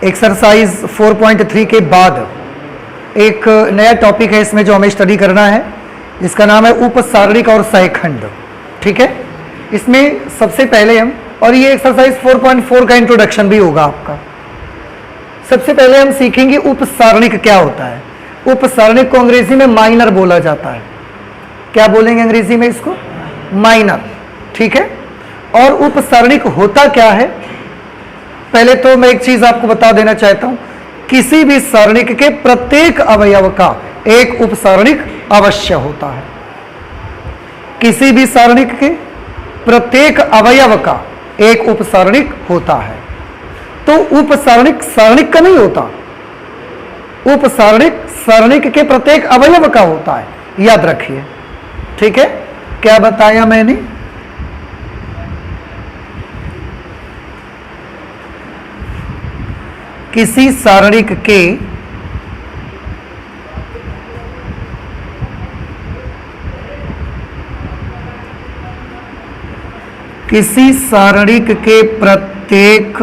Exercise 4.3 के बाद एक नया टॉपिक है इसमें जो हमें स्टडी करना है। इसका नाम है उपसारणिक और सहखंड। ठीक है, इसमें सबसे पहले हम, और ये एक्सरसाइज 4.4 का इंट्रोडक्शन भी होगा आपका। सबसे पहले हम सीखेंगे उपसारणिक क्या होता है। उपसारणिक को अंग्रेजी में माइनर बोला जाता है। क्या बोलेंगे अंग्रेजी में इसको? माइनर। ठीक है, और उपसारणिक होता क्या है? पहले तो मैं एक चीज आपको बता देना चाहता हूं, किसी भी सारणिक के प्रत्येक अवयव का एक उपसारणिक अवश्य होता है। किसी भी सारणिक के प्रत्येक अवयव का एक उपसारणिक होता है। तो उपसारणिक सारणिक का नहीं होता, उपसारणिक सारणिक के प्रत्येक अवयव का होता है, याद रखिए। ठीक है, क्या बताया मैंने? किसी सारणिक के प्रत्येक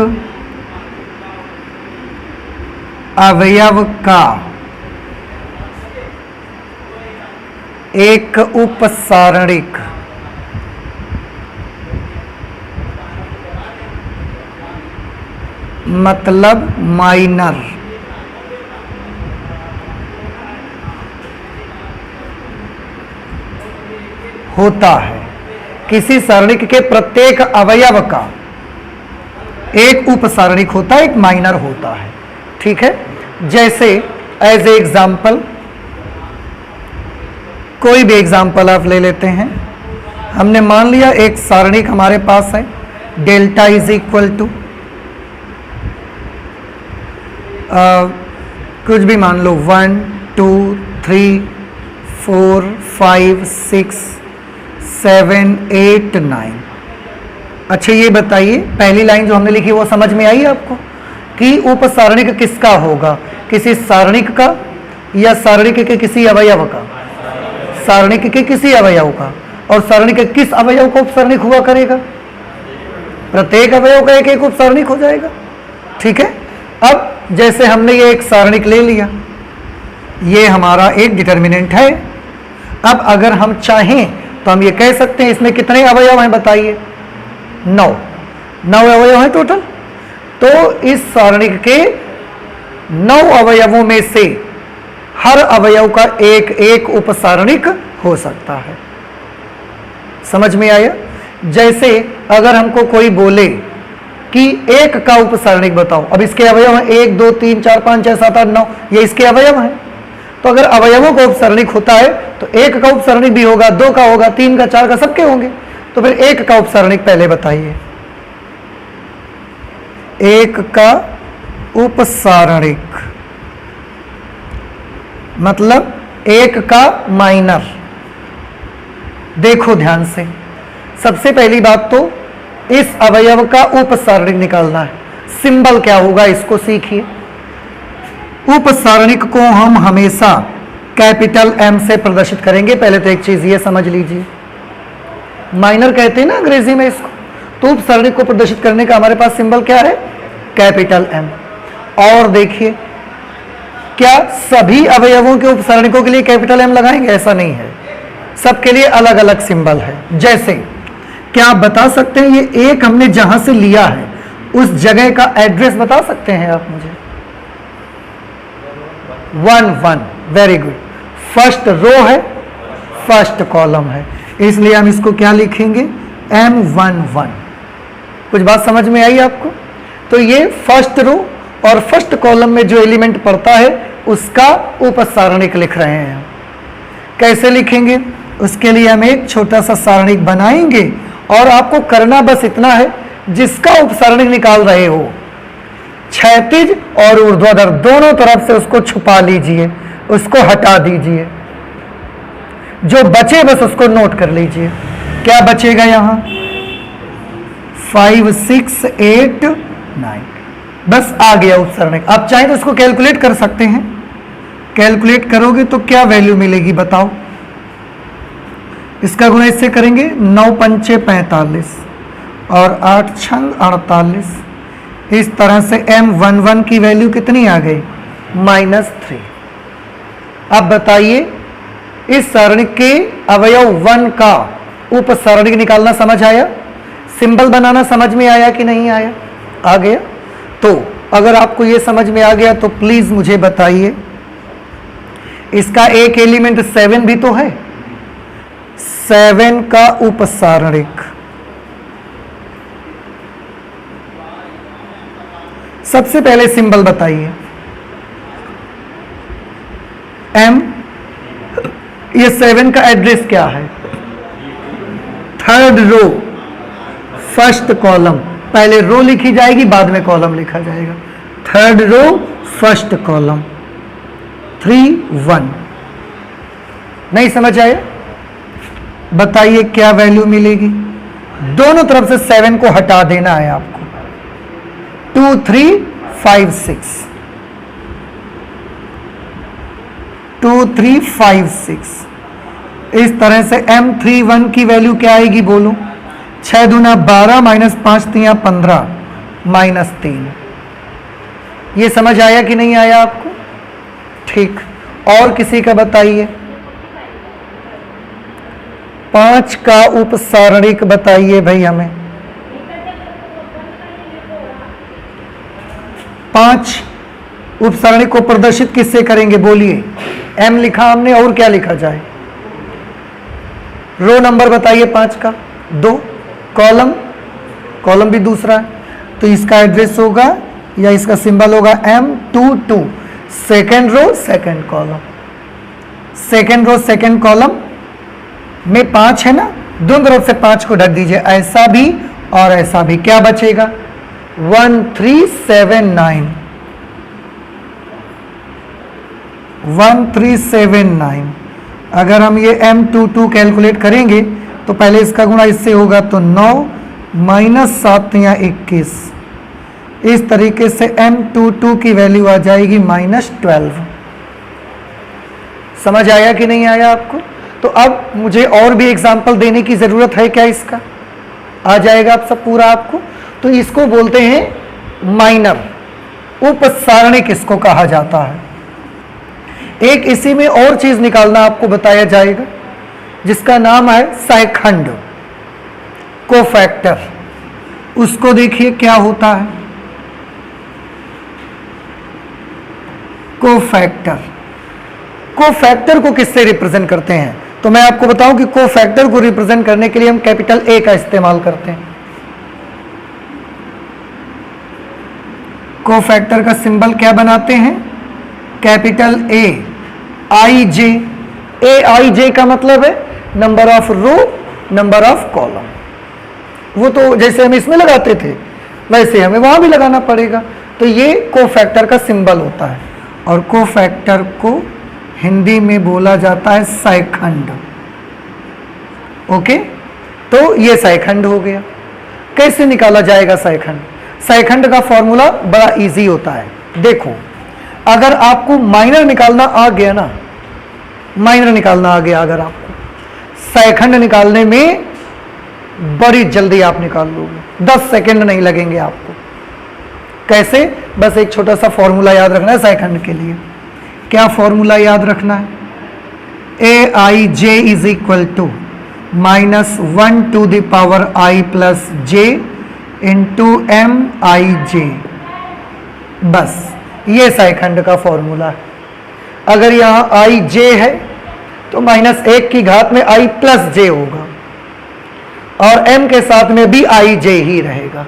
अवयव का एक उपसारणिक मतलब माइनर होता है। किसी सारणिक के प्रत्येक अवयव का एक उपसारणिक होता है, एक माइनर होता है। ठीक है, जैसे एज ए एग्जाम्पल, कोई भी एग्जाम्पल आप ले लेते हैं। हमने मान लिया एक सारणिक हमारे पास है, डेल्टा इज इक्वल टू कुछ भी मान लो 1 2 3 4 5 6 7 8 9। अच्छा ये बताइए, पहली लाइन जो हमने लिखी वो समझ में आई आपको कि उपसारणिक किसका होगा? किसी सारणिक का या सारणिक के किसी अवयव का? सारणिक के किसी अवयव का। और सारणिक के किस अवयव का उपसारणिक हुआ करेगा? प्रत्येक अवयव का एक एक उपसारणिक हो जाएगा। ठीक है, अब जैसे हमने ये एक सारणिक ले लिया, ये हमारा एक डिटर्मिनेंट है। अब अगर हम चाहें तो हम ये कह सकते हैं इसमें कितने अवयव हैं बताइए? 9 अवयव हैं टोटल। तो इस सारणिक के 9 अवयवों में से हर अवयव का एक एक उपसारणिक हो सकता है। समझ में आया? जैसे अगर हमको कोई बोले कि एक का उपसारणिक बताओ, अब इसके अवयव हैं 1 2 3 4 5 6 7 8 9, ये इसके अवयव हैं। तो अगर अवयवों का उपसारणिक होता है तो एक का उपसारणिक भी होगा, 2 का होगा, 3 का, 4 का, सबके होंगे। तो फिर एक का उपसारणिक पहले बताइए। एक का उपसारणिक मतलब एक का माइनर। देखो ध्यान से, सबसे पहली बात तो इस अवयव का उपसारणिक निकालना है। सिंबल क्या होगा इसको सीखिए। उपसारणिक को हम हमेशा कैपिटल एम से प्रदर्शित करेंगे। पहले तो एक चीज ये समझ लीजिए, माइनर कहते हैं ना अंग्रेजी में इसको। तो उपसारणिक को प्रदर्शित करने का हमारे पास सिंबल क्या है? Capital M. और देखिए, क्या सभी अवयवों के उपसारणिकों के लिए कैपिटल एम लगाएंगे? ऐसा नहीं है, सबके लिए अलग अलग सिंबल है। जैसे क्या आप बता सकते हैं ये एक हमने जहां से लिया है उस जगह का एड्रेस बता सकते हैं आप मुझे? 1 1, वेरी गुड। फर्स्ट रो है, फर्स्ट कॉलम है, इसलिए हम इसको क्या लिखेंगे? M11। कुछ बात समझ में आई आपको? तो ये फर्स्ट रो और फर्स्ट कॉलम में जो एलिमेंट पड़ता है उसका उपसारणिक लिख रहे हैं। कैसे लिखेंगे? उसके लिए हम एक छोटा सा सारणिक बनाएंगे और आपको करना बस इतना है, जिसका उपसारणिक निकाल रहे हो क्षैतिज और ऊर्ध्वाधर दोनों तरफ से उसको छुपा लीजिए, उसको हटा दीजिए। जो बचे बस उसको नोट कर लीजिए। क्या बचेगा यहां? 5 6 8 9, बस आ गया उपसारणिक। आप चाहें तो इसको कैलकुलेट कर सकते हैं। कैलकुलेट करोगे तो क्या वैल्यू मिलेगी बताओ? इसका गुणा इससे करेंगे, 9 पंचे 45 और 8 छंग 48, इस तरह से M11 की वैल्यू कितनी आ गई? -3। अब बताइए इस सरणी के अवयव 1 का उपसरणी निकालना समझ आया? सिंबल बनाना समझ में आया कि नहीं आया? आ गया। तो अगर आपको यह समझ में आ गया तो प्लीज मुझे बताइए, इसका एक एलिमेंट 7 भी तो है, 7 का उपसारणिक। सबसे पहले सिंबल बताइए। M, ये 7 का एड्रेस क्या है? 3rd रो, 1st कॉलम। पहले रो लिखी जाएगी, बाद में कॉलम लिखा जाएगा। 3rd रो, 1st कॉलम, 3 1। नहीं समझ आया? बताइए क्या वैल्यू मिलेगी? दोनों तरफ से 7 को हटा देना है आपको। 2 3 5 6, 2 3 5 6। इस तरह से M31 की वैल्यू क्या आएगी बोलो? 6 दूना 12 -5 3 15 -3। ये समझ आया कि नहीं आया आपको? ठीक। और किसी का बताइए। 5 का उपसारणिक बताइए भाई हमें। 5 उपसारणिक को प्रदर्शित किससे करेंगे बोलिए? M लिखा हमने, और क्या लिखा जाए? रो नंबर बताइए 5 का, 2। कॉलम, कॉलम भी दूसरा है, तो इसका एड्रेस होगा या इसका सिंबल होगा M22। Second row, second column, second row, second column में 5 है ना, दोनों तरफ से 5 को ढक दीजिए, ऐसा भी और ऐसा भी। क्या बचेगा? 1 3 7 9, 1 3 7 9। अगर हम ये M22 कैलकुलेट करेंगे तो पहले इसका गुणा इससे होगा, तो 9 -7 या 21। इस तरीके से M22 की वैल्यू आ जाएगी -12। समझ आया कि नहीं आया आपको? तो अब मुझे और भी एग्जाम्पल देने की जरूरत है क्या? इसका आ जाएगा आप सब पूरा आपको। तो इसको बोलते हैं माइनर उपसारणिक, इसको कहा जाता है। एक इसी में और चीज निकालना आपको बताया जाएगा जिसका नाम है सायखंड, कोफैक्टर। उसको देखिए क्या होता है। कोफैक्टर, कोफैक्टर को किससे रिप्रेजेंट करते हैं? तो मैं आपको बताऊं कि कोफैक्टर को रिप्रेजेंट करने के लिए हम कैपिटल A का इस्तेमाल करते हैं। कोफैक्टर का सिंबल क्या बनाते हैं? Capital A, IJ। AIJ का मतलब है number of row, number of column. वो तो जैसे हम इसमें लगाते थे वैसे हमें वहां भी लगाना पड़ेगा। तो ये कोफैक्टर का सिंबल होता है, और कोफैक्टर को हिंदी में बोला जाता है सायखंड। ओके, तो ये सायखंड हो गया। कैसे निकाला जाएगा सायखंड? सायखंड का फॉर्मूला बड़ा इजी होता है। देखो, अगर आपको माइनर निकालना आ गया ना, माइनर निकालना आ गया अगर आपको, सायखंड निकालने में बड़ी जल्दी आप निकाल लोगे, 10 सेकंड नहीं लगेंगे आपको। कैसे? बस एक छोटा सा फॉर्मूला याद रखना है सायखंड के लिए। क्या फॉर्मूला याद रखना है? AIJ is equal to -1 to the power I plus j into MIJ। बस ये सायखंड का फॉर्मूला है। अगर यहां IJ है तो -1 की घात में I प्लस j होगा, और M के साथ में भी IJ ही रहेगा।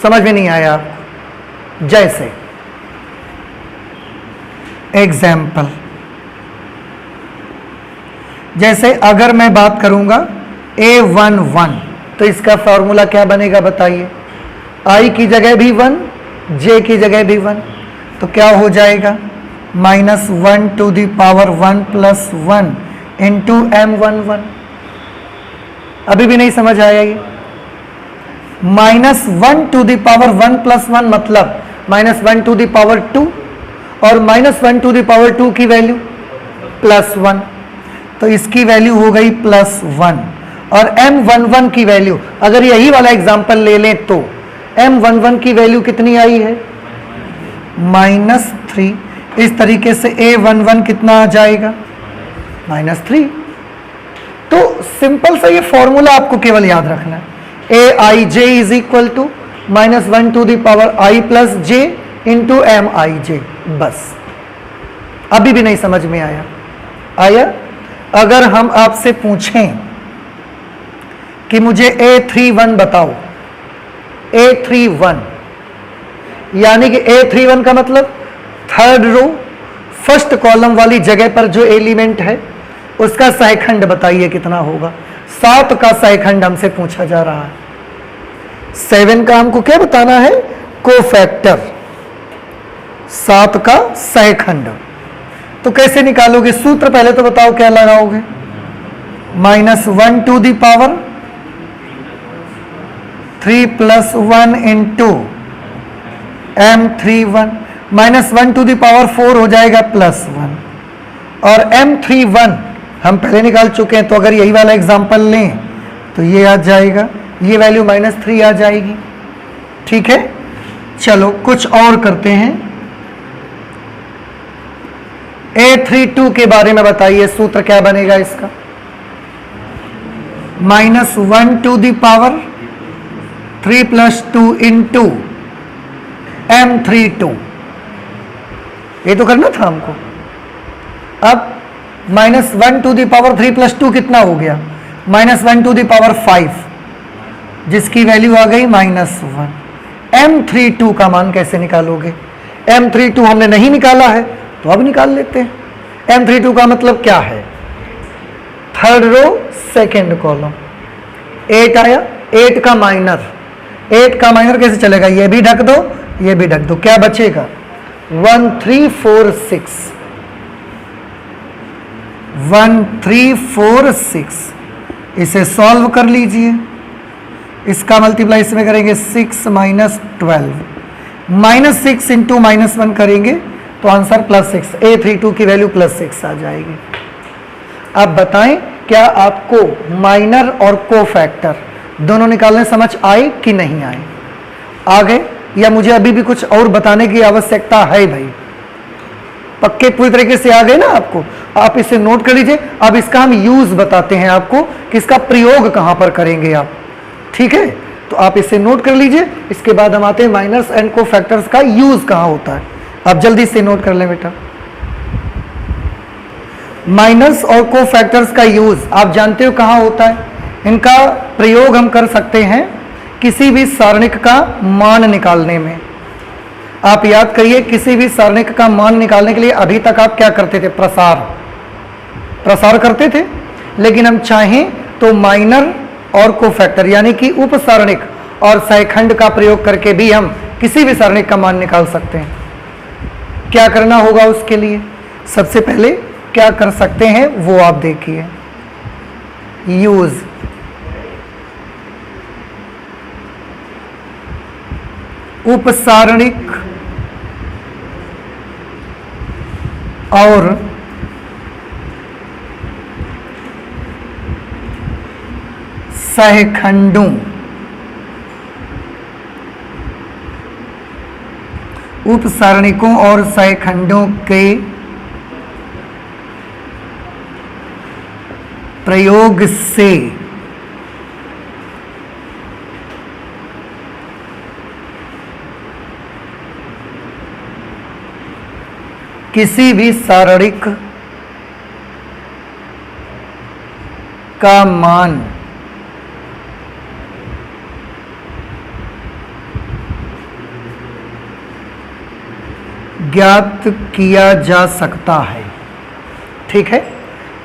समझ में नहीं आया आपको? जैसे एग्जाम्पल, जैसे अगर मैं बात करूंगा A11, तो इसका फॉर्मूला क्या बनेगा बताइए? I की जगह भी 1, J की जगह भी 1, तो क्या हो जाएगा? -1 to the power 1 plus 1 into M11। अभी भी नहीं समझ आया ये? -1 to the power 1 plus 1 मतलब -1 to the power 2, और -1 to the power 2 की वैल्यू +1, तो इसकी वैल्यू हो गई +1। और M11 की वैल्यू, अगर यही वाला एग्जाम्पल ले लें तो M11 की वैल्यू कितनी आई है? -3। इस तरीके से A11 कितना आ जाएगा? -3। तो सिंपल सा ये फॉर्मूला आपको केवल याद रखना है, Aij is equal to -1 to the power i plus j into Mij। बस, अभी भी नहीं समझ में आया? अगर हम आपसे पूछें कि मुझे A31 बताओ, A31 यानी कि A31 का मतलब थर्ड रो फर्स्ट कॉलम वाली जगह पर जो एलिमेंट है उसका सहखंड बताइए कितना होगा। 7 का सहखंड हमसे पूछा जा रहा है। 7 का हमको क्या बताना है? कोफैक्टर। 7 का सहखंड। तो कैसे निकालोगे? सूत्र पहले तो बताओ क्या लगाओगे? -1 to the power 3 + 1 into M31। -1 to the power 4 हो जाएगा +1, और M31 हम पहले निकाल चुके हैं, तो अगर यही वाला एग्जांपल लें तो ये आ जाएगा, ये वैल्यू -3 आ जाएगी। ठीक है, चलो कुछ और करते हैं। A32 के बारे में बताइए, सूत्र क्या बनेगा इसका? -1 to the power 3 + 2 into M32। ये तो करना था हमको। अब -1 टू द पावर 3 + 2 कितना हो गया? -1 टू द पावर 5, जिसकी वैल्यू आ गई -1। M32 का मान कैसे निकालोगे? M32 हमने नहीं निकाला है तो अब निकाल लेते हैं। M32 का मतलब क्या है? Third row second column. 8 आया, 8 का माइनर। 8 का माइनर कैसे चलेगा? ये भी ढक दो, ये भी ढक दो, क्या बचेगा? 1 3 4 6। 1 3 4 6। इसे सॉल्व कर लीजिए। इसका मल्टीप्लाई इसमें करेंगे 6 - 12। -6 इंटू -1 करेंगे तो आंसर +6। A32 की वैल्यू +6 आ जाएगी। अब बताएं क्या आपको माइनर और कोफैक्टर दोनों निकालने समझ आए कि नहीं आए? आ गए, या मुझे अभी भी कुछ और बताने की आवश्यकता है? भाई पक्के पूरी तरीके से आ गए ना आपको? आप इसे नोट कर लीजिए। अब इसका हम यूज बताते हैं आपको कि इसका प्रयोग कहां पर करेंगे आप। ठीक है, तो आप इसे नोट कर लीजिए। इसके बाद हम आते हैं माइनर्स एंड कोफैक्टर्स का यूज कहां होता है। आप जल्दी से नोट कर लें बेटा। माइनर्स और कोफैक्टर्स का यूज आप जानते हो कहां होता है? इनका प्रयोग हम कर सकते हैं किसी भी सारणिक का मान निकालने में। आप याद करिए, किसी भी सारणिक का मान निकालने के लिए अभी तक आप क्या करते थे? प्रसार करते थे। लेकिन हम चाहें तो माइनर और कोफैक्टर यानी कि उप सारणिक और सहखंड का प्रयोग करके भी हम किसी भी सारणिक का मान निकाल सकते हैं। क्या करना होगा उसके लिए? सबसे पहले क्या कर सकते हैं वो आप देखिए। यूज उपसारणिक और सहखंडों, उपसारणिकों और सहखंडों के प्रयोग से किसी भी सारणिक का मान ज्ञात किया जा सकता है। ठीक है,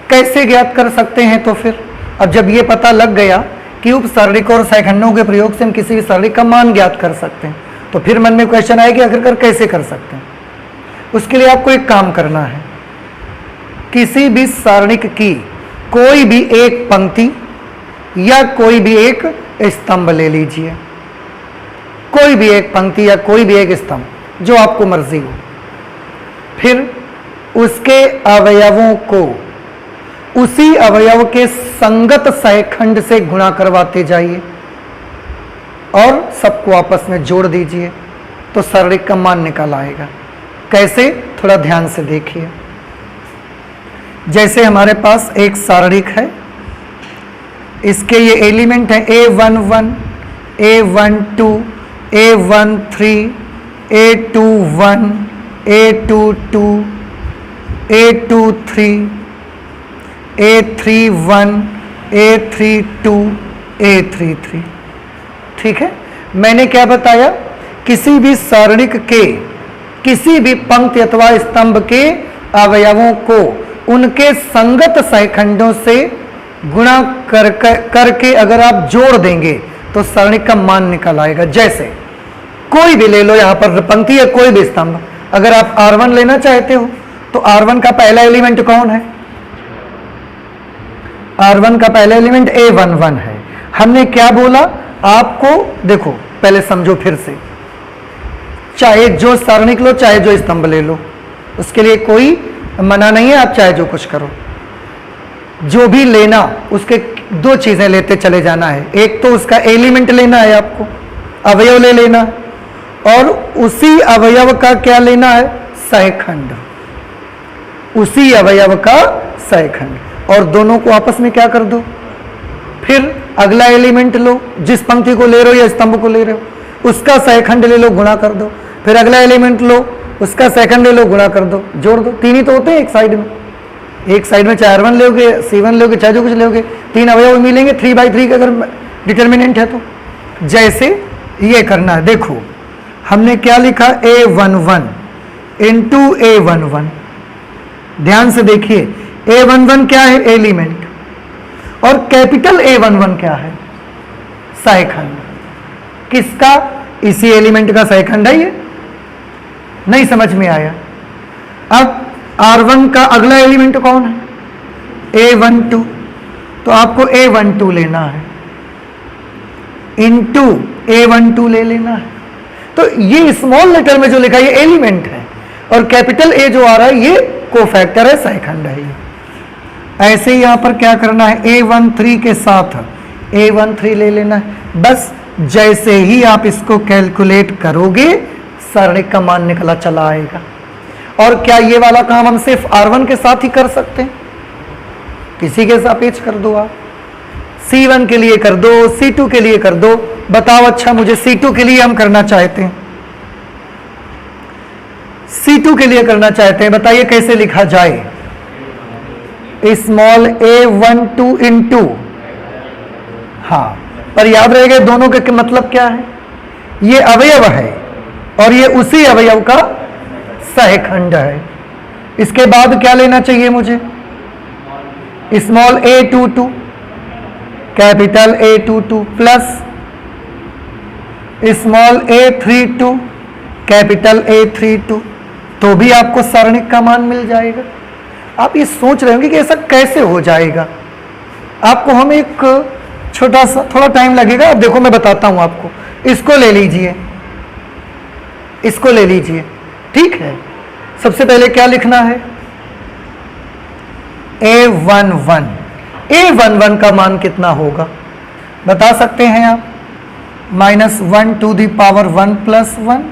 कैसे ज्ञात कर सकते हैं? तो फिर अब जब ये पता लग गया कि उपसारणिक और सहखंडों के प्रयोग से हम किसी भी सारणिक का मान ज्ञात कर सकते हैं, तो फिर मन में क्वेश्चन आया कि आखिरकार कैसे कर सकते हैं। उसके लिए आपको एक काम करना है, किसी भी सारणिक की कोई भी एक पंक्ति या कोई भी एक स्तंभ ले लीजिए। कोई भी एक पंक्ति या कोई भी एक स्तंभ, जो आपको मर्जी हो। फिर उसके अवयवों को उसी अवयव के संगत सहखंड से गुणा करवाते जाइए। और सबको आपस में जोड़ दीजिए तो सारणिक का मान निकल आएगा। कैसे, थोड़ा ध्यान से देखिए। जैसे हमारे पास एक सारणिक है, इसके ये एलिमेंट है A11, A12, A13, A21, A22, A23, A31, A32, A33। ठीक है, मैंने क्या बताया, किसी भी सारणिक के किसी भी पंक्ति अथवा स्तंभ के अवयवों को उनके संगत सहखंडों से गुणा करके अगर आप जोड़ देंगे तो सारणिक का मान निकल आएगा। जैसे कोई भी ले लो, यहां पर पंक्ति है कोई भी स्तंभ, अगर आप R1 लेना चाहते हो तो R1 का पहला एलिमेंट कौन है? R1 का पहला एलिमेंट A11 है। हमने क्या बोला आपको, देखो पहले समझो फिर से, चाहे जो सारणिक लो चाहे जो स्तंभ ले लो, उसके लिए कोई मना नहीं है, आप चाहे जो कुछ करो। जो भी लेना उसके दो चीजें लेते चले जाना है, एक तो उसका एलिमेंट लेना है आपको, अवयव ले लेना, और उसी अवयव का क्या लेना है? सहखंड, उसी अवयव का सहखंड, और दोनों को आपस में क्या कर दो, फिर अगला एलिमेंट लो, जिस पंक्ति को ले रहे हो या स्तंभ को ले रहे हो उसका सहखंड ले लो, गुणा कर दो, फिर अगला एलिमेंट लो, उसका सेकंड ले लो, गुणा कर दो, जोड़ दो। तीन ही तो होते हैं एक साइड में, एक साइड में चाहे R1 लोगे, C1 लोगे, चाहे जो कुछ लोगे, तीन अवयव मिलेंगे 3/3 का अगर डिटर्मिनेंट है तो। जैसे ये करना है, देखो हमने क्या लिखा, A11 इंटू A11, ध्यान से देखिए, A11 क्या है? एलिमेंट, और कैपिटल A11 क्या है? सहखंड। किसका? इसी एलिमेंट का सहखंड है ये। नहीं समझ में आया? अब R1 का अगला एलिमेंट कौन है? A12, तो आपको A12 लेना है इंटू A12 ले लेना है। तो ये स्मॉल लेटर में जो लिखा है ये एलिमेंट है, और कैपिटल A जो आ रहा है ये कोफैक्टर है, सहखंड है ये। ऐसे ही यहां पर क्या करना है, A13 के साथ A13 ले लेना है। बस जैसे ही आप इसको कैलकुलेट करोगे सारणिक का मान निकला चला आएगा। और क्या ये वाला काम हम सिर्फ R1 के साथ ही कर सकते हैं? किसी के सापेक्ष कर दो, आप C1 के लिए कर दो, C2 के लिए कर दो। बताओ, अच्छा मुझे C2 के लिए हम करना चाहते हैं, C2 के लिए करना चाहते हैं, बताइए कैसे लिखा जाए? स्मॉल A12 इंटू, हाँ पर याद रहेगा दोनों के मतलब क्या है, ये अवयव है और ये उसी अवयव का सहखंड है। इसके बाद क्या लेना चाहिए मुझे? Small A22 capital A22 plus small A32 capital A32, तो भी आपको सारणिक का मान मिल जाएगा। आप ये सोच रहे होंगे कि ऐसा कैसे हो जाएगा, आपको हम एक छोटा सा, थोड़ा टाइम लगेगा। अब देखो मैं बताता हूं आपको। इसको ले लीजिए, इसको ले लीजिए, ठीक है। सबसे पहले क्या लिखना है? A11, A11 का मान कितना होगा बता सकते हैं आप? -1 to the power 1 + 1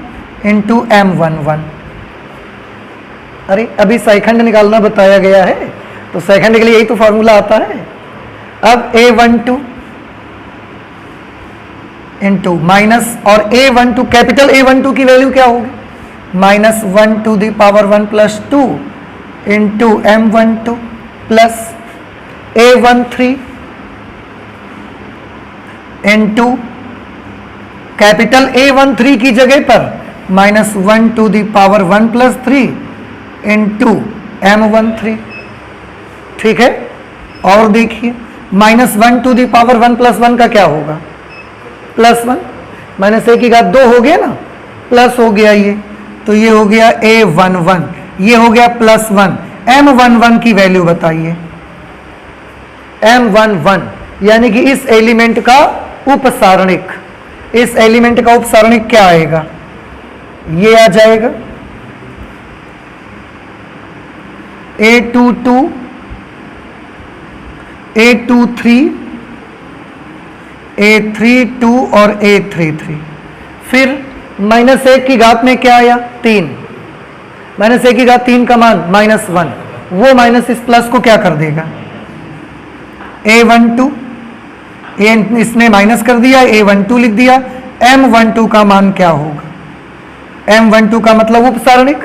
into M11। अरे अभी सहखंड निकालना बताया गया है, तो सहखंड के लिए यही तो फॉर्मूला आता है। अब A12 इंटू माइनस, और A12 कैपिटल A12 की वैल्यू क्या होगी? -1 to the power 1 + 2 into M12 plus A13 into capital A13 की जगह पर -1 to the power 1 + 3 into M13, ठीक है। और देखिए -1 to the power 1 + 1 का क्या होगा? +1, -1 की घात 2 हो गया ना, प्लस हो गया ये, तो ये हो गया A11, ये हो गया +1। M11 की वैल्यू बताइए। M11 यानी कि इस एलिमेंट का उपसारणिक, इस एलिमेंट का उपसारणिक क्या आएगा? ये आ जाएगा A22, A23, A32 और A33। फिर -1 की घात में क्या आया? 3। -1 की घात 3 का मान -1, वो माइनस इस प्लस को क्या कर देगा? A12, इसने माइनस कर दिया, A12 लिख दिया। M12 का मान क्या होगा? M12 का मतलब उपसारणिक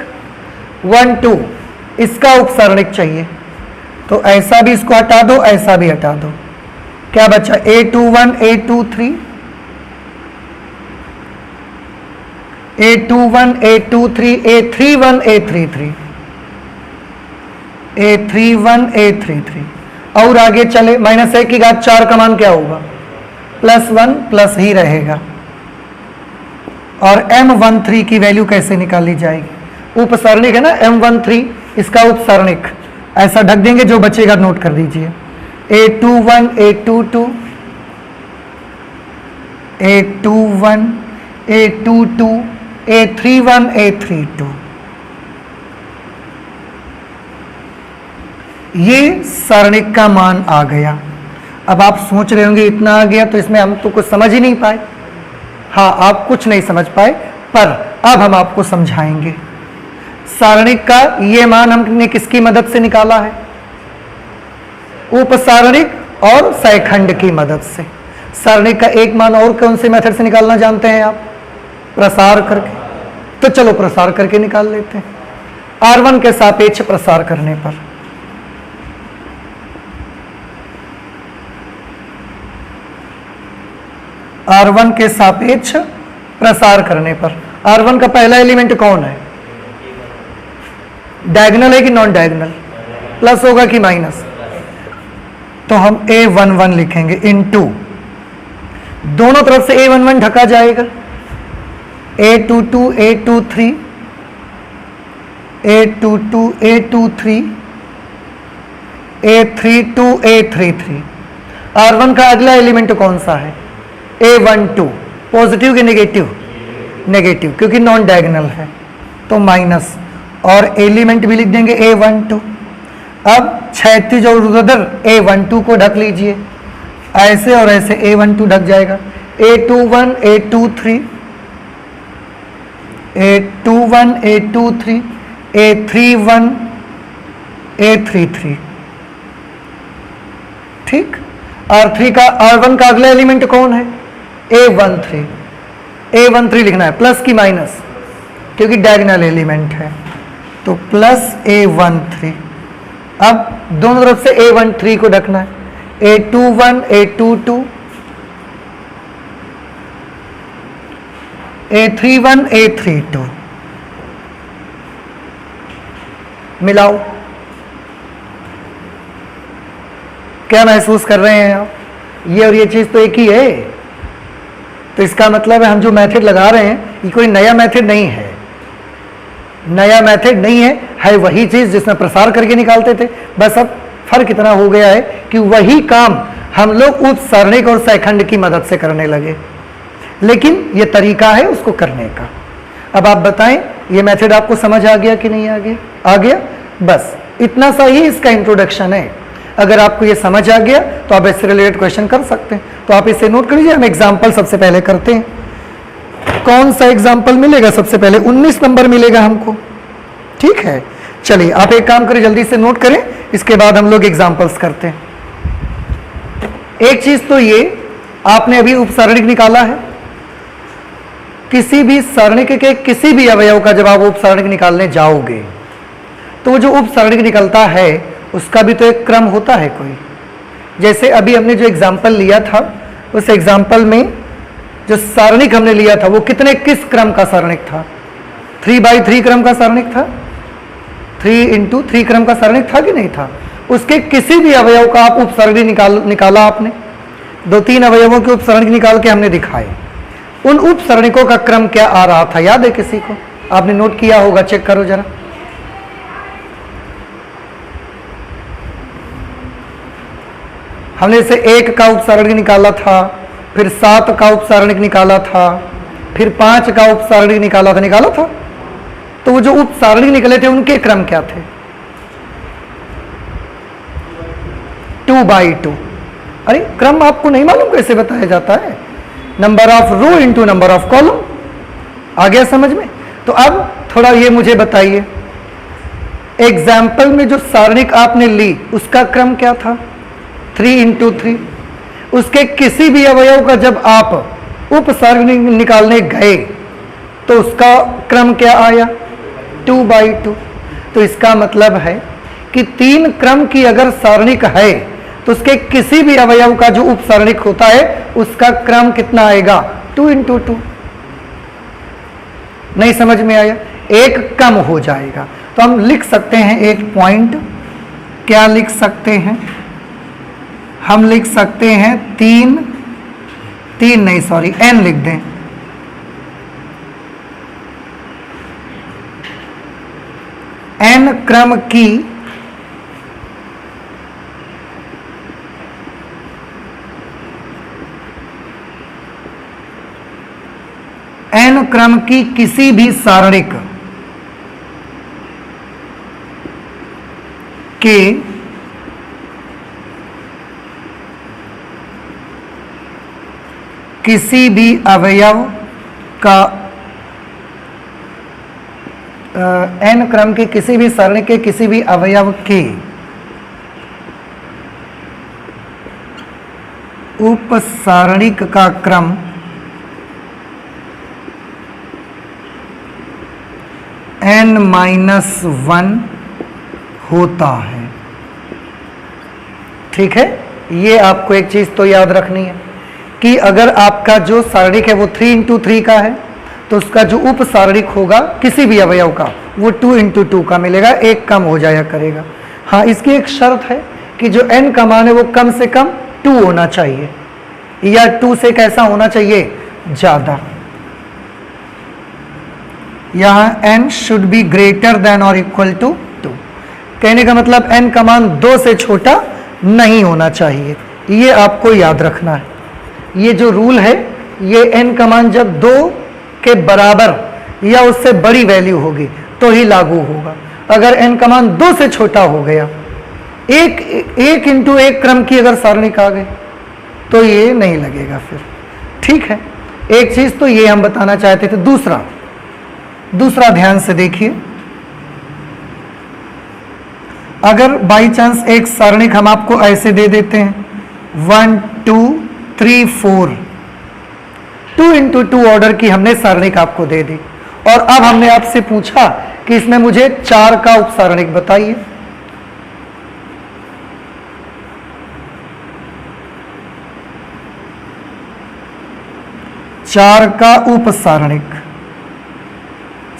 12, इसका उपसारणिक चाहिए, तो ऐसा भी इसको हटा दो, ऐसा भी हटा दो। क्या बचा? A21 A23, A21 A23, A31 A33, A31 A33। और आगे चले, -1 की घात 4 का मान क्या होगा? +1 प्लस ही रहेगा। और M13 की वैल्यू कैसे निकाली जाएगी? उपसारणिक है ना M13, इसका उपसारणिक ऐसा ढक देंगे, जो बचेगा नोट कर दीजिए। A21 A22, A21 A22, A31 A32। ये सारणिक का मान आ गया। अब आप सोच रहे होंगे इतना आ गया तो इसमें हम तो कुछ समझ ही नहीं पाए। हाँ, आप कुछ नहीं समझ पाए, पर अब हम आपको समझाएंगे। सारणिक का ये मान हमने किसकी मदद से निकाला है? उपसारणिक और सहखंड की मदद से। सारणिक का एक मान और कौन से मेथड से निकालना जानते हैं आप? प्रसार करके। तो चलो प्रसार करके निकाल लेते हैं। R1 के सापेक्ष प्रसार करने पर R1 के सापेक्ष प्रसार करने पर R1 का पहला एलिमेंट कौन है? डायगोनल है कि नॉन डायगोनल? प्लस होगा कि माइनस? तो हम A11 लिखेंगे इनटू, दोनों तरफ से A11 ढका जाएगा। A22 A23, A22 A23, A32 A33। R1 का अगला एलिमेंट कौन सा है? A12। पॉजिटिव कि नेगेटिव? नेगेटिव, क्योंकि नॉन डायगोनल है, तो माइनस, और एलिमेंट भी लिख देंगे A12। अब क्षैतिज और ऊर्ध्वाधर A12 को ढक लीजिए, ऐसे और ऐसे A12 ढक जाएगा। A21 A23, A21 A23, A31 A33। ठीक। R1 का अगला एलिमेंट कौन है? A13। A13 लिखना है, प्लस की माइनस, क्योंकि डायगोनल एलिमेंट है, तो प्लस A13। अब दोनों तरफ से A13 को ढकना है। A21 A22, A31 A32। मिलाओ। क्या महसूस कर रहे हैं आप? ये और ये चीज तो एक ही है। तो इसका मतलब है हम जो मेथड लगा रहे हैं ये कोई नया मेथड नहीं है, नया मेथड नहीं है, है वही चीज जिसमें प्रसार करके निकालते थे। बस अब फर्क इतना हो गया है कि वही काम हम लोग उपसारणिक और सहखंड की मदद से करने लगे, लेकिन ये तरीका है उसको करने का। अब आप बताएं, ये मेथड आपको समझ आ गया कि नहीं आ गया? आ गया। बस इतना सा ही इसका इंट्रोडक्शन है। अगर आपको ये समझ आ गया तो आप इससे रिलेटेड क्वेश्चन कर सकते हैं। तो आप इसे नोट कर लीजिए। हम एग्जाम्पल सबसे पहले करते हैं। कौन सा एग्जाम्पल मिलेगा? सबसे पहले 19 नंबर मिलेगा हमको। ठीक है, चलिए आप एक काम करें, जल्दी से नोट करें, इसके बाद हम लोग एग्जाम्पल्स करते हैं। एक चीज तो ये, आपने अभी उपसारणिक निकाला है। किसी भी सारणिक के किसी भी अवयव का जब आप उपसारणिक निकालने जाओगे तो वो जो उपसारणिक निकलता है उसका भी तो एक क्रम होता है कोई। जैसे अभी हमने जो एग्जाम्पल लिया था, उस एग्जाम्पल में जो सारणिक हमने लिया था वो किस क्रम का सारणिक था? 3/3 क्रम का सारणिक था। 3×3 क्रम का सारणिक था कि नहीं था? उसके किसी भी अवयव का आप उपसारणिक निकाला आपने, 2-3 अवयवों के उपसारणिक निकाल के हमने दिखाए। उन उपसारणिकों का क्रम क्या आ रहा था, याद है किसी को? आपने नोट किया होगा, चेक करो जरा। हमने से 1 का उपसारणिक निकाला था, फिर 7 का उपसारणिक निकाला था, फिर 5 का उपसारणिक निकाला था। तो वो जो उपसारणिक निकले थे उनके क्रम क्या थे? 2/2। अरे क्रम आपको नहीं मालूम कैसे बताया जाता है? Number of row into number of column. आ गया समझ में? तो अब थोड़ा ये मुझे बताइए, एग्जाम्पल में जो सारणिक आपने ली उसका क्रम क्या था? 3 इंटू 3। उसके किसी भी अवयव का जब आप उप सारणिक निकालने गए तो उसका क्रम क्या आया? 2/2। तो इसका मतलब है कि 3 क्रम की अगर सारणिक है तो उसके किसी भी अवयव का जो उप सारणिक होता है उसका क्रम कितना आएगा? 2 इंटू 2। नहीं समझ में आया? एक कम हो जाएगा। तो हम लिख सकते हैं एक पॉइंट, क्या लिख सकते हैं? हम लिख सकते हैं n लिख दें। n क्रम की किसी भी सारणिक के किसी भी अवयव का n क्रम की किसी भी सारणी के किसी भी अवयव के उप सारणिक का क्रम n-1 होता है। ठीक है, ये आपको एक चीज तो याद रखनी है कि अगर आपका जो सारणिक है वो 3 इंटू 3 का है तो उसका जो उप सारणिक होगा किसी भी अवयव का वो 2 इंटू 2 का मिलेगा, एक कम हो जाया करेगा। हाँ, इसकी एक शर्त है कि जो n का मान है वो कम से कम 2 होना चाहिए या 2 से कैसा होना चाहिए? ज्यादा। यहां n should be greater than और इक्वल टू 2। कहने का मतलब n का मान 2 से छोटा नहीं होना चाहिए, ये आपको याद रखना है। ये जो रूल है ये n का मान जब 2 के बराबर या उससे बड़ी वैल्यू होगी तो ही लागू होगा। अगर n का मान 2 से छोटा हो गया, एक इंटू एक क्रम की अगर सारणिक आ गई तो ये नहीं लगेगा फिर। ठीक है, एक चीज तो ये हम बताना चाहते थे। दूसरा ध्यान से देखिए, अगर बाई चांस एक सारणिक हम आपको ऐसे दे देते हैं 1 2 3 4, 2 इंटू 2 ऑर्डर की हमने सारणिक आपको दे दी और अब हमने आपसे पूछा कि इसमें मुझे 4 का उप सारणिक बताइए। चार का उप सारणिक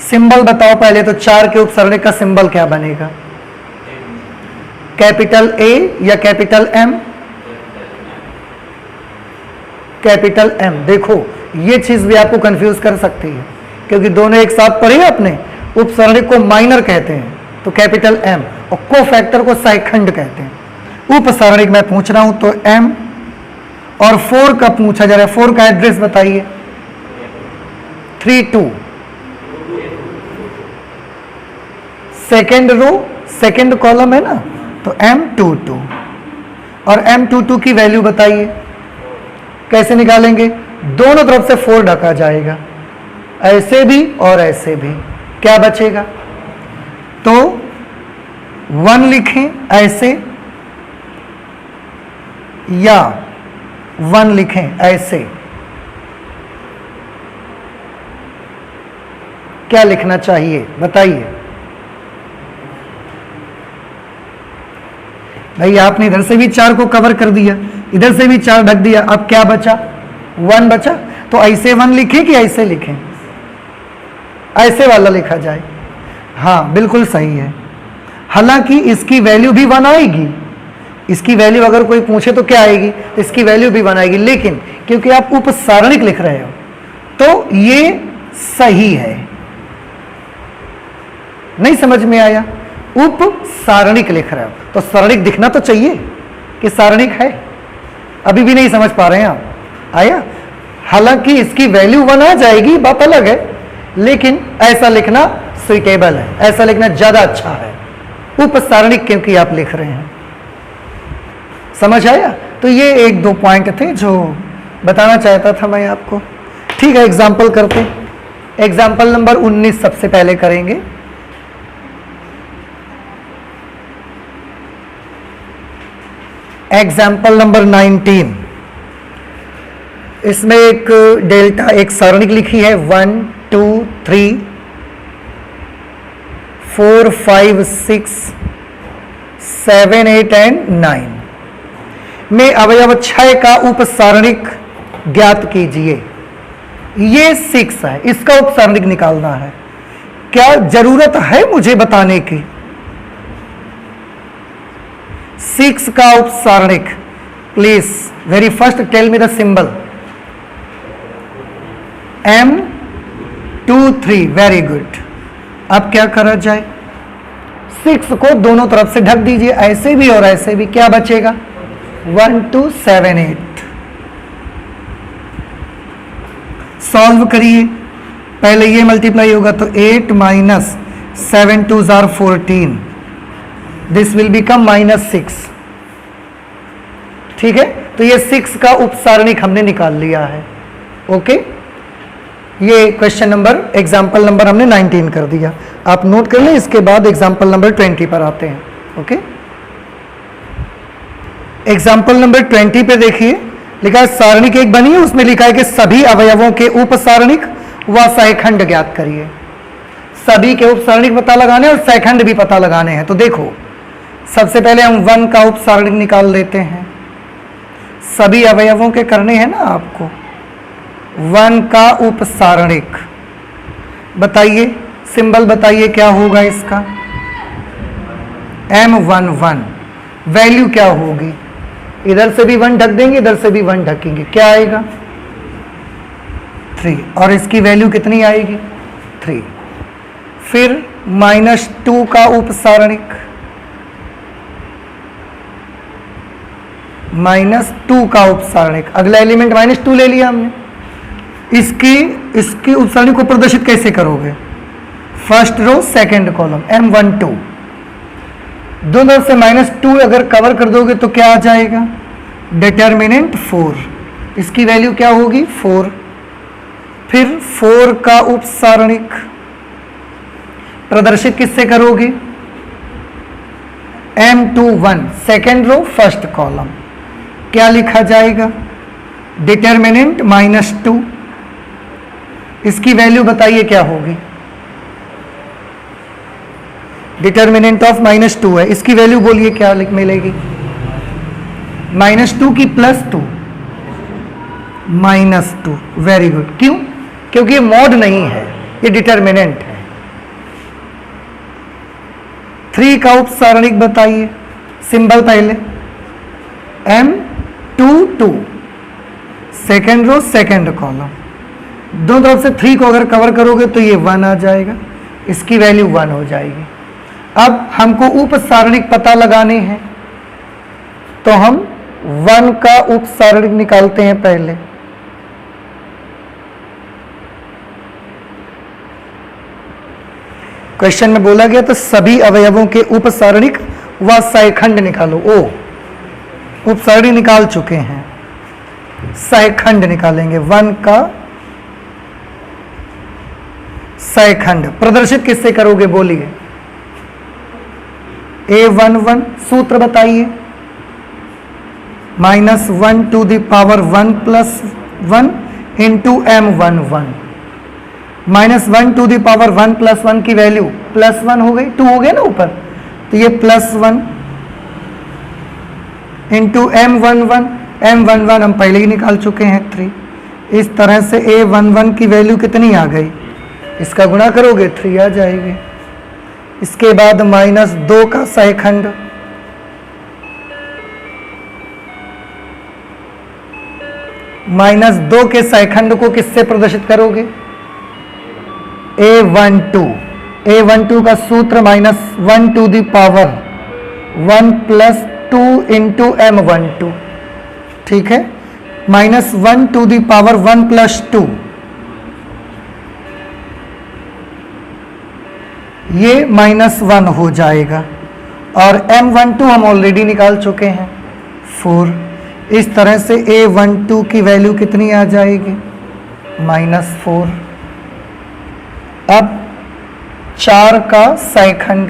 सिंबल बताओ पहले तो। 4 के उप सारणिक का सिंबल क्या बनेगा? कैपिटल A या कैपिटल M? Capital M। देखो ये चीज भी आपको कंफ्यूज कर सकती है क्योंकि दोनों एक साथ पढ़े अपने। उप सारणिक को माइनर कहते हैं तो कैपिटल M, और को फैक्टर को सहायखंड कहते हैं। उप सारणिक मैं पूछ रहा हूं तो M, और 4 का पूछा जा रहा है। 4 का एड्रेस बताइए। 3 2। सेकेंड रो सेकेंड कॉलम है ना, तो M22 और M22 की वैल्यू बताइए। कैसे निकालेंगे? दोनों तरफ से 4 ढका जाएगा, ऐसे भी और ऐसे भी। क्या बचेगा? तो 1 लिखें ऐसे या 1 लिखें ऐसे, क्या लिखना चाहिए बताइए भाई। आपने इधर से भी 4 को कवर कर दिया, इधर से भी 4 ढक दिया, अब क्या बचा? 1 बचा। तो ऐसे 1 लिखें कि ऐसे लिखें? ऐसे वाला लिखा जाए। हाँ बिल्कुल सही है। हालांकि इसकी वैल्यू भी 1 आएगी, इसकी वैल्यू अगर कोई पूछे तो क्या आएगी? इसकी वैल्यू भी 1 आएगी, लेकिन क्योंकि आप उप सारणिक लिख रहे हो तो ये सही है। नहीं समझ में आया? उप सारणिक लिख रहे हो तो सारणिक दिखना तो चाहिए कि सारणिक है। अभी भी नहीं समझ पा रहे हैं आप? आया? हालांकि इसकी वैल्यू 1 आ जाएगी, बात अलग है, लेकिन ऐसा लिखना सुइटेबल है, ऐसा लिखना ज्यादा अच्छा है। उप सारणिक क्योंकि आप लिख रहे हैं। समझ आया? तो ये एक दो पॉइंट थे जो बताना चाहता था मैं आपको। ठीक है, एग्जाम्पल करते। एग्जाम्पल नंबर 19 सबसे पहले करेंगे। एग्जाम्पल नंबर 19, इसमें एक डेल्टा एक सारणिक लिखी है 1 2 3 4 5 6 7 8 एंड 9 में अवयव 6 का उपसारणिक ज्ञात कीजिए। ये 6 है, इसका उपसारणिक निकालना है। क्या जरूरत है मुझे बताने की? 6 का उपसारणिक, please very first tell me the symbol. M23, very good. अब क्या करा जाए? 6 को दोनों तरफ से ढक दीजिए, ऐसे भी और ऐसे भी। क्या बचेगा? 1 2 7 8। सॉल्व करिए। पहले ये मल्टीप्लाई होगा तो 8 minus 7 2 jar 14, this will become -6। ठीक है, तो ये 6 का उपसारणिक हमने निकाल लिया है। ओके, ये क्वेश्चन नंबर एग्जाम्पल नंबर हमने 19 कर दिया। आप नोट कर लें, इसके बाद एग्जाम्पल नंबर 20 पर आते हैं। ओके, एग्जाम्पल नंबर 20 पे देखिए, लिखा है सारणिक एक बनी है, उसमें लिखा है कि सभी अवयवों के उपसारणिक व सहखंड ज्ञात करिए। सभी के उपसारणिक पता लगाने और सहखंड भी पता लगाने हैं। तो देखो, सबसे पहले हम 1 का उपसारणिक निकाल लेते हैं। सभी अवयवों के करने हैं ना आपको। 1 का उपसारणिक बताइए, सिंबल बताइए क्या होगा इसका? M11। वैल्यू क्या होगी? इधर से भी 1 ढक देंगे, इधर से भी 1 ढकेंगे, क्या आएगा? 3। और इसकी वैल्यू कितनी आएगी? 3। फिर -2 का उपसारणिक, -2 का उपसारणिक, अगला एलिमेंट -2 ले लिया हमने। इसकी उपसारणिक को प्रदर्शित कैसे करोगे? First row second column, M12। दोनों तरफ से -2 अगर कवर कर दोगे तो क्या आ जाएगा? डिटर्मिनेंट 4। इसकी वैल्यू क्या होगी? 4। फिर 4 का उपसारणिक प्रदर्शित किससे करोगे? M21, second row first column. क्या लिखा जाएगा? डिटर्मिनेंट -2। इसकी वैल्यू बताइए क्या होगी? डिटर्मिनेंट ऑफ -2 है, इसकी वैल्यू बोलिए क्या मिलेगी? -2 की +2, -2। Very good. क्यों? क्योंकि ये मॉड नहीं है, ये डिटर्मिनेंट है। 3 का उपसारणिक बताइए, सिंबल पहले M22, second row second column. दोनों तरफ से 3 को अगर कवर करोगे तो ये 1 आ जाएगा, इसकी वैल्यू 1 हो जाएगी। अब हमको उपसारणिक पता लगाने हैं, तो हम 1 का उपसारणिक निकालते हैं पहले। क्वेश्चन में बोला गया तो सभी अवयवों के उपसारणिक व सहखंड निकालो। ओ, उपसारणिक निकाल चुके हैं, सहखंड निकालेंगे। 1 का सहखंड प्रदर्शित किससे करोगे बोलिए? A11, सूत्र बताइए। -1 to the power 1 + 1 into M11। -1 to the power 1 + 1 की वैल्यू +1 हो गई, 2 हो गया ना ऊपर, तो ये +1 इंटू M11। M11 हम पहले ही निकाल चुके हैं 3। इस तरह से A11 की वैल्यू कितनी आ गई? इसका गुणा करोगे 3 आ जाएगी। इसके बाद -2 का सहखंड, -2 के सहखंड को किससे प्रदर्शित करोगे? A12। A12 का सूत्र -1 to the power 1 + 2 into M12। ठीक है, -1 to the power 1 + 2, ये -1 हो जाएगा। और M12 हम ऑलरेडी निकाल चुके हैं 4। इस तरह से A12 की वैल्यू कितनी आ जाएगी, -4। अब 4 का सैखंड,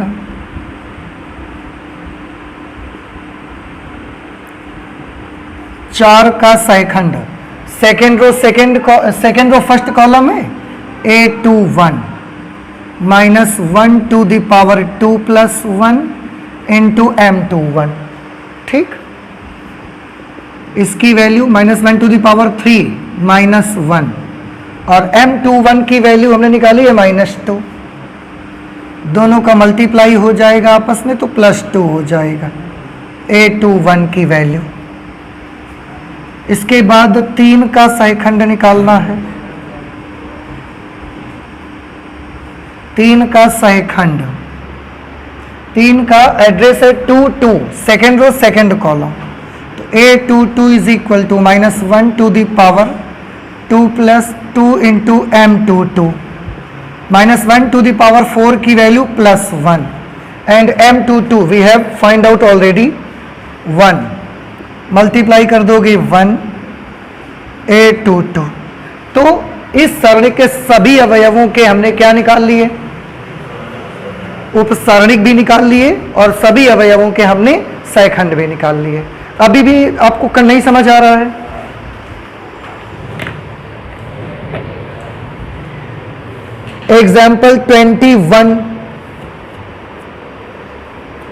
सेकेंड रो फर्स्ट कॉलम है A21 -1 to the power 2 + 1 into M21, ठीक। इसकी वैल्यू -1 टू द पावर 3 -1 और M21 की वैल्यू हमने निकाली है -2। दोनों का मल्टीप्लाई हो जाएगा आपस में तो +2 हो जाएगा A21 की वैल्यू। इसके बाद 3 का सैखंड निकालना है। 3 का सैखंड, 3 का एड्रेस है 2 2, सेकेंड रो सेकेंड कॉलम। तो A22 is equal to -1 to the power 2 + 2 into M22, -1 to the power 4 की value +1 and M22 we have find out already 1, multiply कर दोगे 1 A22। तो इस सरणी के सभी अवयवों के हमने क्या निकाल लिए, उपसरणिक भी निकाल लिए और सभी अवयवों के हमने सैखंड भी निकाल लिए। अभी भी आपको नहीं समझ आ रहा है? एग्जाम्पल 21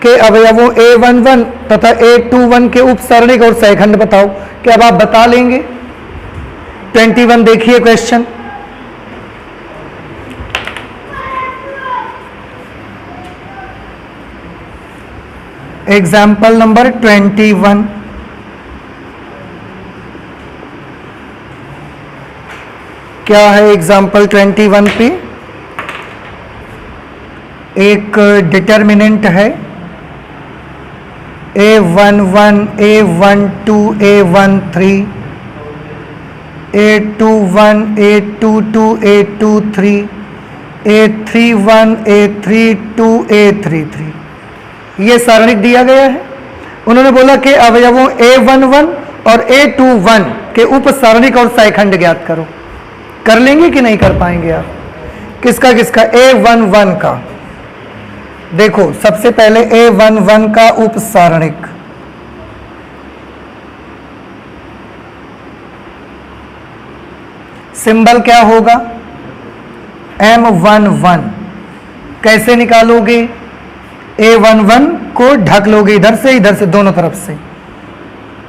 के अवयवों A11 तथा A21 के उपसरणिक और सैखंड बताओ। क्या अब आप बता लेंगे? 21 देखिए क्वेश्चन। एग्जाम्पल नंबर 21, क्या है एग्जाम्पल 21 पे? एक डिटर्मिनेंट है A11, A12, A13, A21, A22, A23, A31, A32, A33, ये सारणिक दिया गया है। उन्होंने बोला कि अवयवों A11 और A21 के उपसारणिक और सैखंड ज्ञात करो। कर लेंगे कि नहीं कर पाएंगे आप? किसका किसका? A11 का। देखो सबसे पहले A11 का उपसारणिक, सिंबल क्या होगा? M11। कैसे निकालोगे? A11 को ढक लोगे इधर से दोनों तरफ से,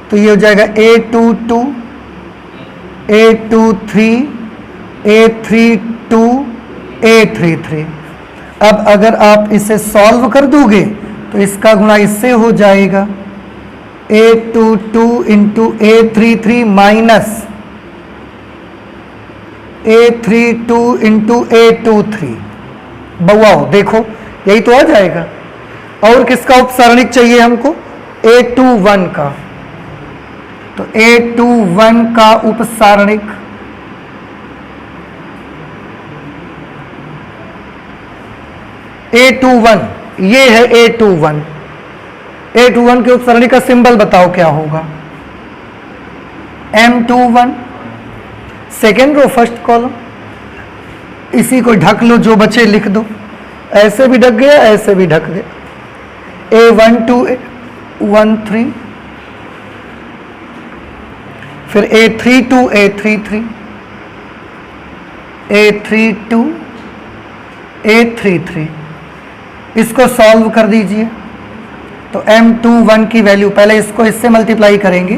तो ये हो जाएगा A22, A23, A32, A33। अब अगर आप इसे सॉल्व कर दोगे तो इसका गुणा इससे हो जाएगा A22 into A33 minus A32 into A23। बउआओ देखो यही तो आ जाएगा। और किसका उपसारणिक चाहिए हमको? A21 का। तो A21 का उपसारणिक A21, ये है A21। A21 के उपसारणिक का सिंबल बताओ क्या होगा? M21, second row first column. इसी को ढक लो, जो बचे लिख दो। ऐसे भी ढक गया, ऐसे भी ढक गया। A12, A13, फिर A32, A33, A32, A33। इसको सॉल्व कर दीजिए। तो M21 की वैल्यू, पहले इसको इससे मल्टीप्लाई करेंगे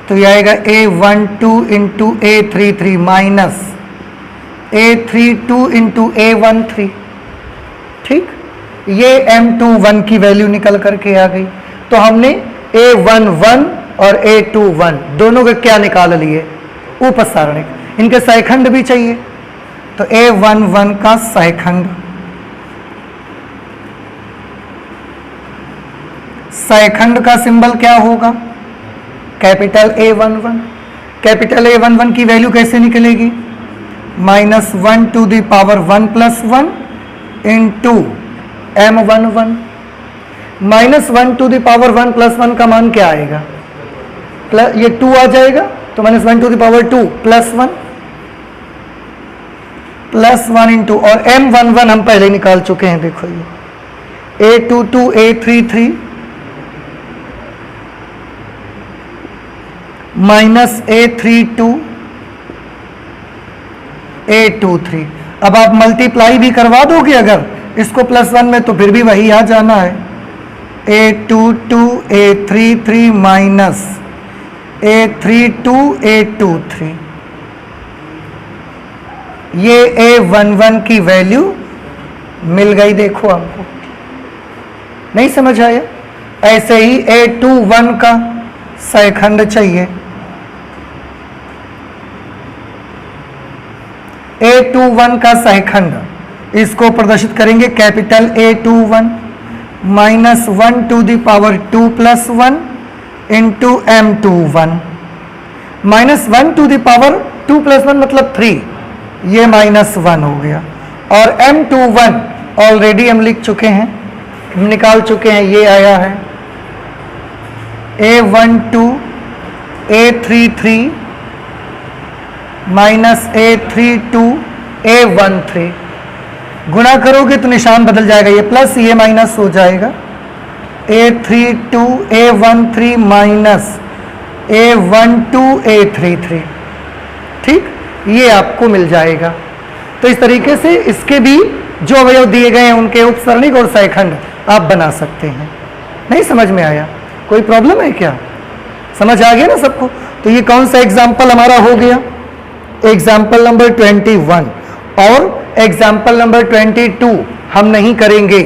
तो ये आएगा A12 into A33 minus A32 into A13। ठीक, ये M21 की वैल्यू निकल करके आ गई। तो हमने A11 और A21 दोनों के क्या निकाल लिए? उपसारणिक। इनके सैखंड भी चाहिए, तो A11 का सैखंड, सैखंड का सिंबल क्या होगा? Capital A11। कैपिटल A11 की वैल्यू कैसे निकलेगी? -1 to the power 1 + 1 into M11। -1 to the power 1 + 1 का मान क्या आएगा? प्लस ये 2 आ जाएगा तो -1 to the power 2 plus 1 into, और M11 हम पहले निकाल चुके हैं, देखो ये A22 A33 minus A32 A23। अब आप मल्टीप्लाई भी करवा दोगे अगर इसको +1 में तो फिर भी वही आ जाना है, A22 A33 minus A32 A23। ये A11 की वैल्यू मिल गई, देखो हमको। नहीं समझ आया? ऐसे ही A21 का सहखंड चाहिए, A21 का सहखंड इसको प्रदर्शित करेंगे capital A21 -1 to the power 2 + 1 into M21 -1 to the power 2 + 1 मतलब 3, ये -1 हो गया, और M21 ऑलरेडी हम लिख चुके हैं, निकाल चुके हैं, ये आया है A12 A33 minus A32 A13। गुणा करोगे तो निशान बदल जाएगा, ये प्लस ये माइनस हो जाएगा, A32 A13 minus A12 A33। ठीक, ये आपको मिल जाएगा। तो इस तरीके से इसके भी जो अवयव दिए गए हैं उनके उपसरणिक और सहखंड आप बना सकते हैं। नहीं समझ में आया? कोई प्रॉब्लम है क्या? समझ आ गया ना सबको? तो ये कौन सा एग्जाम्पल हमारा हो गया? Example number 21। और एग्जाम्पल नंबर 22 हम नहीं करेंगे।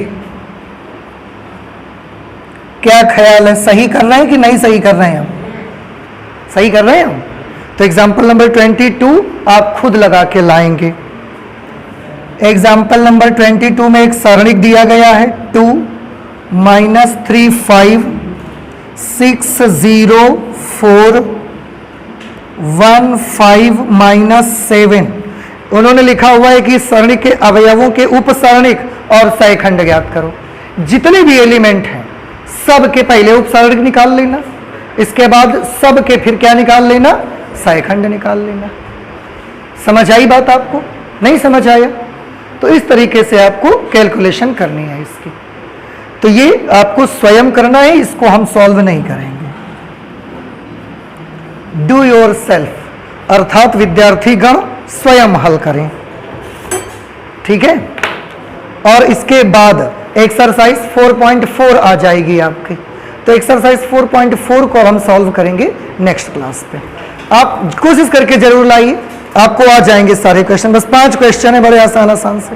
क्या ख्याल है, सही कर रहे हैं कि नहीं सही कर रहे हैं हम? सही कर रहे हैं हम? तो एग्जाम्पल नंबर 22 आप खुद लगा के लाएंगे। एग्जाम्पल नंबर 22 में एक सारणिक दिया गया है 2 -3 5 6 0 4 1 5 -7। उन्होंने लिखा हुआ है कि सारणिक के अवयवों के उपसारणिक और सहखंड ज्ञात करो। जितने भी एलिमेंट हैं सब के पहले उपसारणिक निकाल लेना, इसके बाद सब के फिर क्या निकाल लेना? सहखंड निकाल लेना। समझ आई बात आपको? नहीं समझ आया? तो इस तरीके से आपको कैलकुलेशन करनी है इसकी। तो ये आपको स्वयं करना है, इसको हम सॉल्व नहीं करेंगे। डू योर सेल्फ, अर्थात विद्यार्थी गण स्वयं हल करें। ठीक है? और इसके बाद एक्सरसाइज 4.4 आ जाएगी आपकी। तो एक्सरसाइज 4.4 को हम सॉल्व करेंगे नेक्स्ट क्लास पे। आप कोशिश करके जरूर लाइए, आपको आ जाएंगे सारे क्वेश्चन। बस 5 क्वेश्चन है, बड़े आसान से,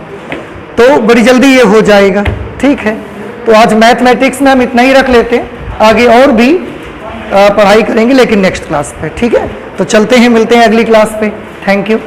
तो बड़ी जल्दी ये हो जाएगा। ठीक है? तो आज मैथमेटिक्स में हम इतना ही रख लेते हैं, आगे और भी पढ़ाई करेंगे लेकिन नेक्स्ट क्लास पे। ठीक है? तो चलते हैं, मिलते हैं अगली क्लास पे। Thank you.